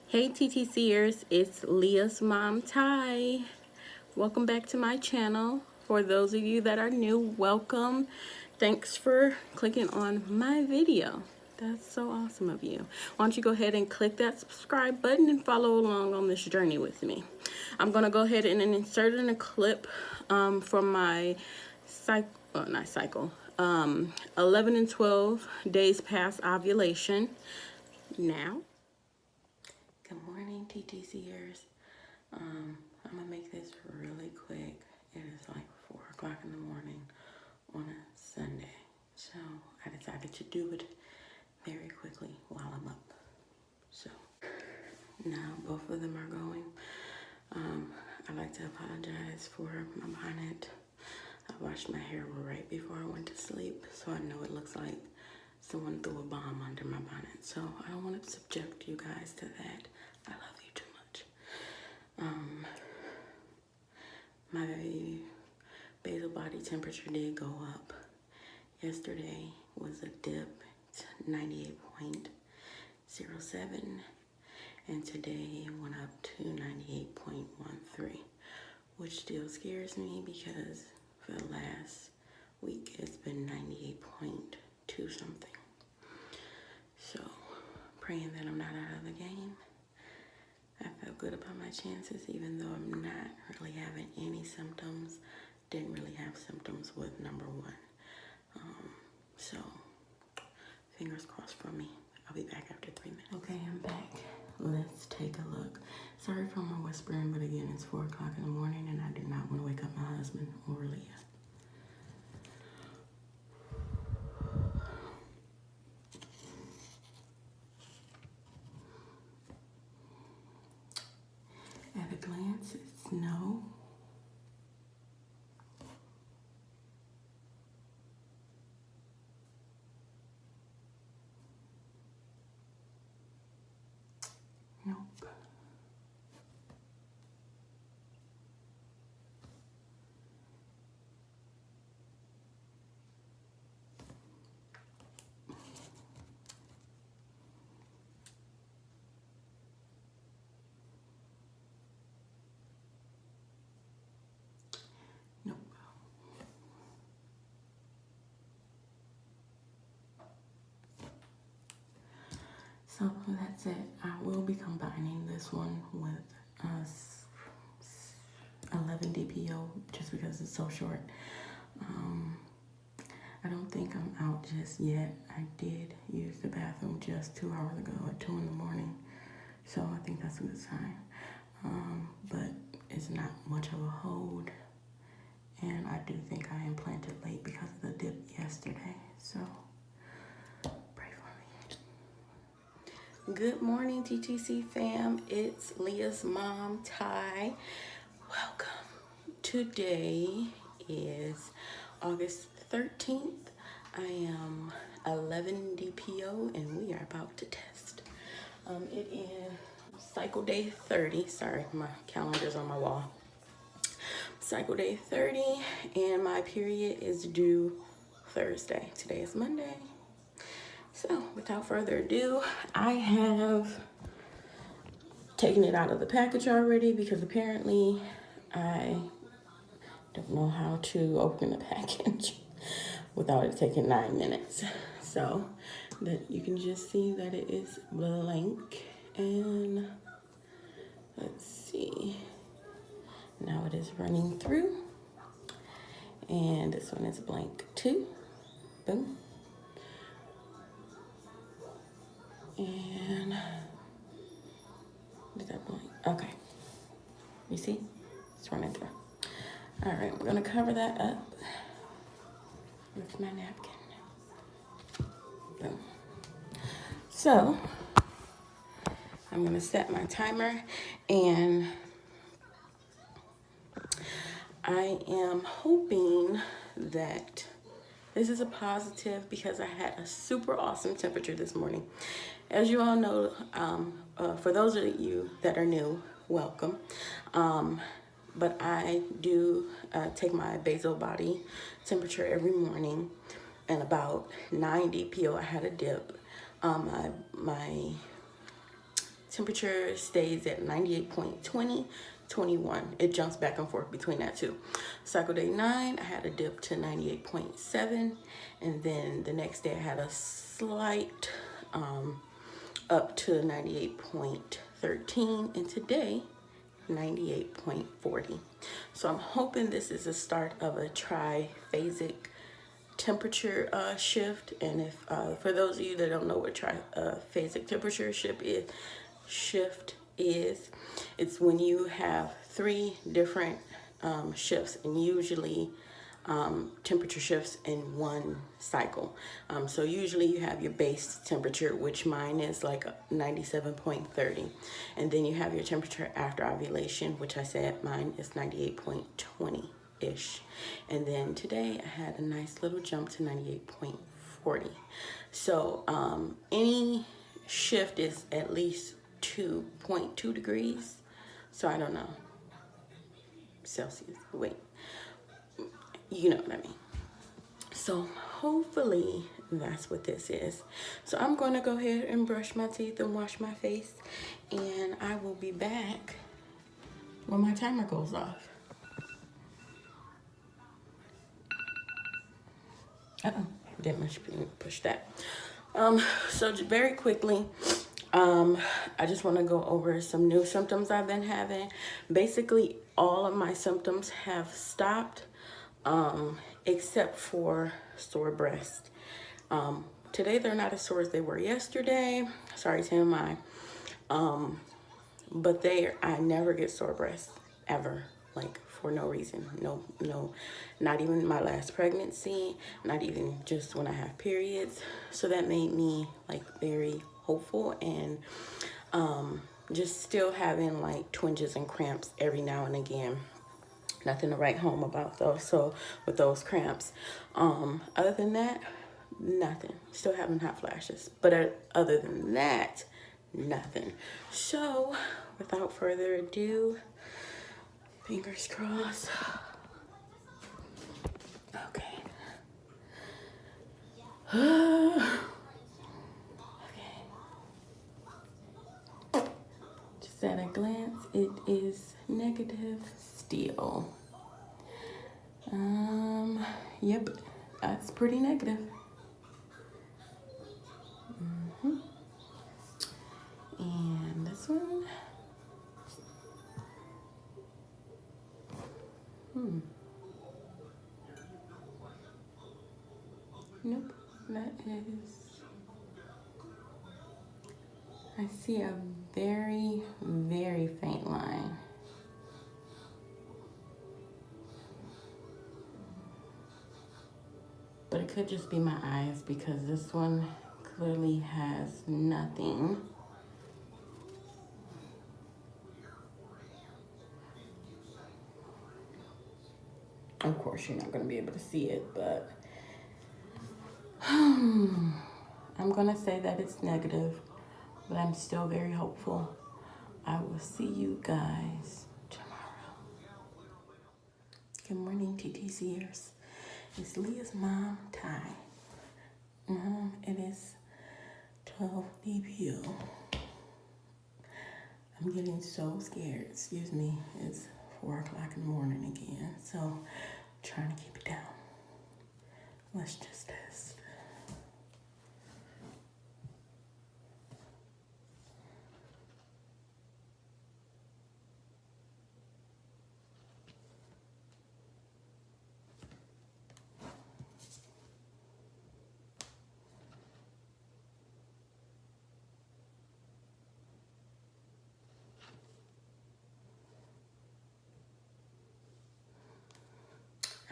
Hey TTCers, it's Leah's mom Ty. Welcome back to my channel. For those of you that are new, welcome. Thanks for clicking on my video. That's so awesome of you. Why don't you go ahead and click that subscribe button and follow along on this journey with me. I'm gonna go ahead and insert in a clip from my 11 and 12 days past ovulation now. Good morning, TTCers. I'm gonna make this really quick. It is like 4 o'clock in the morning on a Sunday. So I decided to do it very quickly while I'm up. So now both of them are going. I'd like to apologize for my bonnet. I washed my hair right before I went to sleep, so I know it looks like someone threw a bomb under my bonnet. So I don't want to subject you guys to that. I love you too much. My basal body temperature did go up. Yesterday was a dip to 98.07, and today it went up to 98.13, which still scares me because for the last week it's been 98.2 something. So praying that I'm not out of the game. I felt good about my chances, even though I'm not really having any symptoms. Didn't really have symptoms with number 1. So fingers crossed for me. I'll be back after 3 minutes. Okay, I'm back. Let's take a look. Sorry for my whispering, but again, it's 4 o'clock in the morning and I do not want to wake up my husband or Leah. At a glance, it's no. Nope. Nope. So that's it. I will be combining this one with 11 DPO just because it's so short. I don't think I'm out just yet. I did use the bathroom just 2 hours ago at 2 in the morning. So I think that's a good sign. But it's not much of a hold. And I do think I implanted late because of the dip yesterday. So pray for me. Good morning, TTC fam. It's Leah's mom, Ty. Welcome. Today is August 13th. I am 11 DPO and we are about to test. It is cycle day 30. Sorry, my calendar's on my wall. Cycle day 30 and my period is due Thursday. Today is Monday. So without further ado, I have taken it out of the package already because apparently I don't know how to open the package without it taking 9 minutes. So that you can just see that it is blank. And let's see. Now it is running through. And this one is blank too. Boom. And did that blank? Okay. You see? It's running through. All right, we're gonna cover that up with my napkin. Boom. So I'm gonna set my timer and I am hoping that this is a positive because I had a super awesome temperature this morning. As you all know, for those of you that are new, welcome. But I do take my basal body temperature every morning, and about 9 DPO I had a dip. My temperature stays at 98.20, 21. It jumps back and forth between that two. Cycle day 9, I had a dip to 98.7, and then the next day I had a slight up to 98.13, and today 98.40. So I'm hoping this is a start of a triphasic temperature shift. And if for those of you that don't know what triphasic temperature shift is, it's when you have 3 different shifts, and usually temperature shifts in one cycle. So usually you have your base temperature, which mine is like 97.30, and then you have your temperature after ovulation, which I said mine is 98.20 ish, and then today I had a nice little jump to 98.40. So any shift is at least 2.2 degrees, so I don't know, Celsius, wait, you know what I mean. So hopefully that's what this is. So I'm going to go ahead and brush my teeth and wash my face, and I will be back when my timer goes off. Didn't push that. So just very quickly, I just want to go over some new symptoms I've been having. Basically, all of my symptoms have stopped, except for sore breast. Today they're not as sore as they were yesterday. Sorry, TMI. But I never get sore breasts ever, like for no reason. No, not even my last pregnancy, not even just when I have periods. So that made me like very hopeful, and just still having like twinges and cramps every now and again. Nothing to write home about those. So with those cramps, other than that, nothing. Still having hot flashes, but other than that, nothing. So without further ado, fingers crossed. Okay. Okay. Just at a glance, it is negative still. Yep, that's pretty negative. And this one. Nope, that is, I see a very, very faint line. But it could just be my eyes, because this one clearly has nothing. Of course, you're not going to be able to see it, but I'm going to say that it's negative, but I'm still very hopeful. I will see you guys tomorrow. Good morning, TTCers. It's Leah's mom, Ty. It is 12 DPO. I'm getting so scared. Excuse me. It's 4 o'clock in the morning again. So I'm trying to keep it down. Let's just test.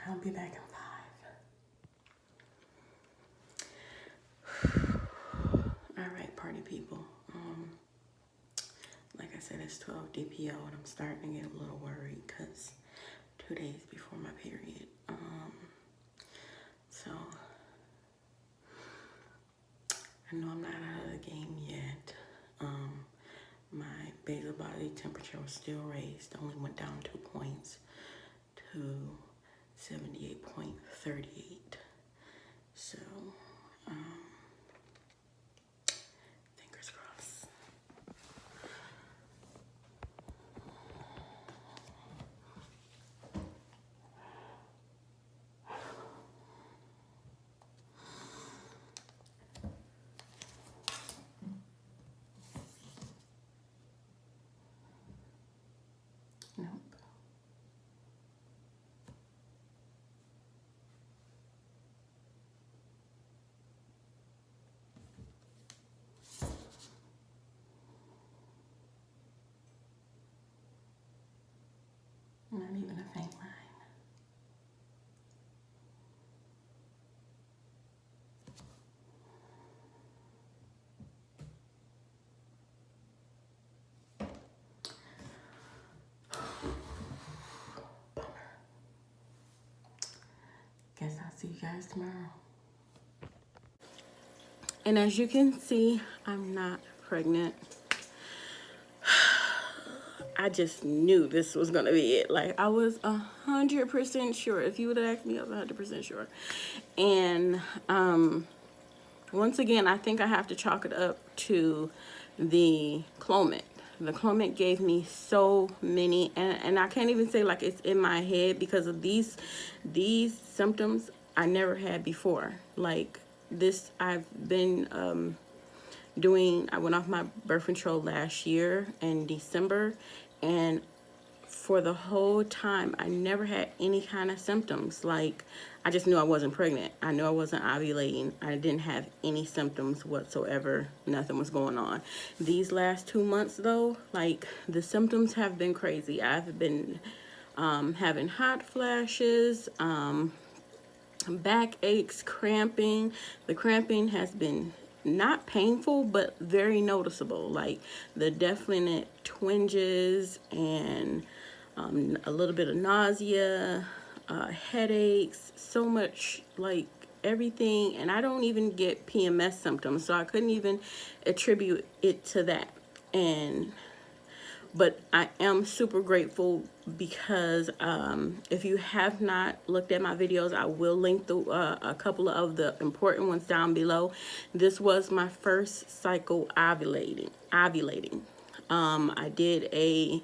I'll be back in 5. All right, party people. Like I said, it's 12 DPO, and I'm starting to get a little worried because 2 days before my period. So I know I'm not out of the game yet. My basal body temperature was still raised, only went down 2 points to 78.38. So, fingers crossed. see you guys tomorrow. And as you can see, I'm not pregnant. I just knew this was gonna be it. Like, I was 100% sure. If you would have asked me, I was 100% sure. And once again, I think I have to chalk it up to the Clomid. The Clomid gave me so many, and I can't even say like it's in my head, because of these symptoms I never had before. Like this, I've been I went off my birth control last year in December, and for the whole time I never had any kind of symptoms. Like, I just knew I wasn't pregnant. I knew I wasn't ovulating. I didn't have any symptoms whatsoever. Nothing was going on. These last 2 months though, like, the symptoms have been crazy. I've been having hot flashes, back aches, cramping. The cramping has been not painful, but very noticeable. Like the definite twinges and a little bit of nausea, headaches, so much, like everything. And I don't even get PMS symptoms, so I couldn't even attribute it to that. But I am super grateful because if you have not looked at my videos, I will link a couple of the important ones down below. This was my first cycle ovulating. I did a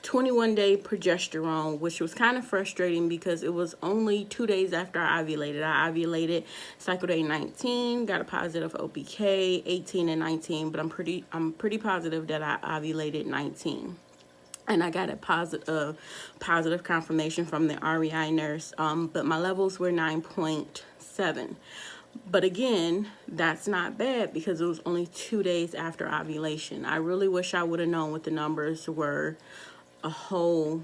21-day progesterone, which was kind of frustrating because it was only 2 days after I ovulated. I ovulated cycle day 19, got a positive OPK, 18 and 19, but I'm pretty positive that I ovulated 19. And I got a positive confirmation from the REI nurse, but my levels were 9.7. But again, that's not bad because it was only 2 days after ovulation. I really wish I would have known what the numbers were a whole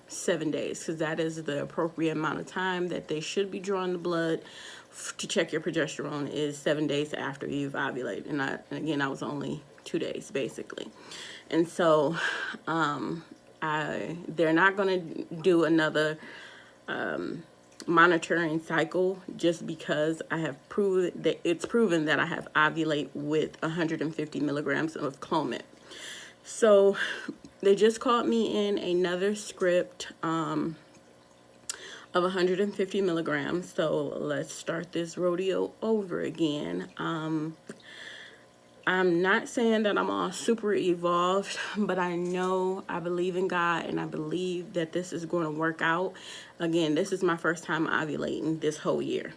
7 days, because that is the appropriate amount of time that they should be drawing the blood to check your progesterone, is 7 days after you've ovulated. And again, I was only 2 days basically. And so they're not going to do another monitoring cycle just because I have proven that it's proven that I have ovulate with 150 milligrams of Clomid. So they just called me in another script of 150 milligrams. So let's start this rodeo over again. I'm not saying that I'm all super evolved, but I know I believe in God, and I believe that this is going to work out. Again, this is my first time ovulating this whole year,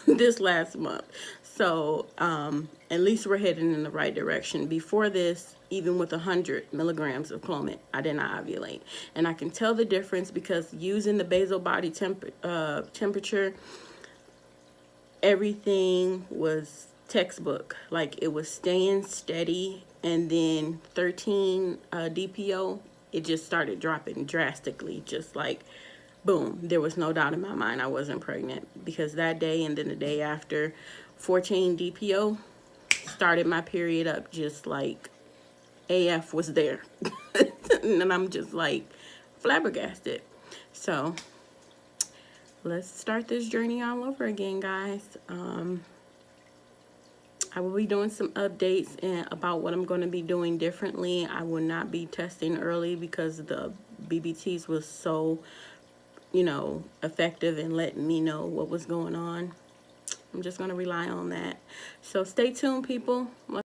this last month. So at least we're heading in the right direction. Before this, even with 100 milligrams of Clomid, I did not ovulate. And I can tell the difference because using the basal body temperature, everything was textbook. Like, it was staying steady, and then 13 DPO, it just started dropping drastically. Just like boom, there was no doubt in my mind I wasn't pregnant, because that day and then the day after, 14 DPO, started my period up just like AF was there. And I'm just like flabbergasted. So let's start this journey all over again, guys. I will be doing some updates about what I'm going to be doing differently. I will not be testing early because the BBTs was so, effective in letting me know what was going on. I'm just going to rely on that. So stay tuned, people.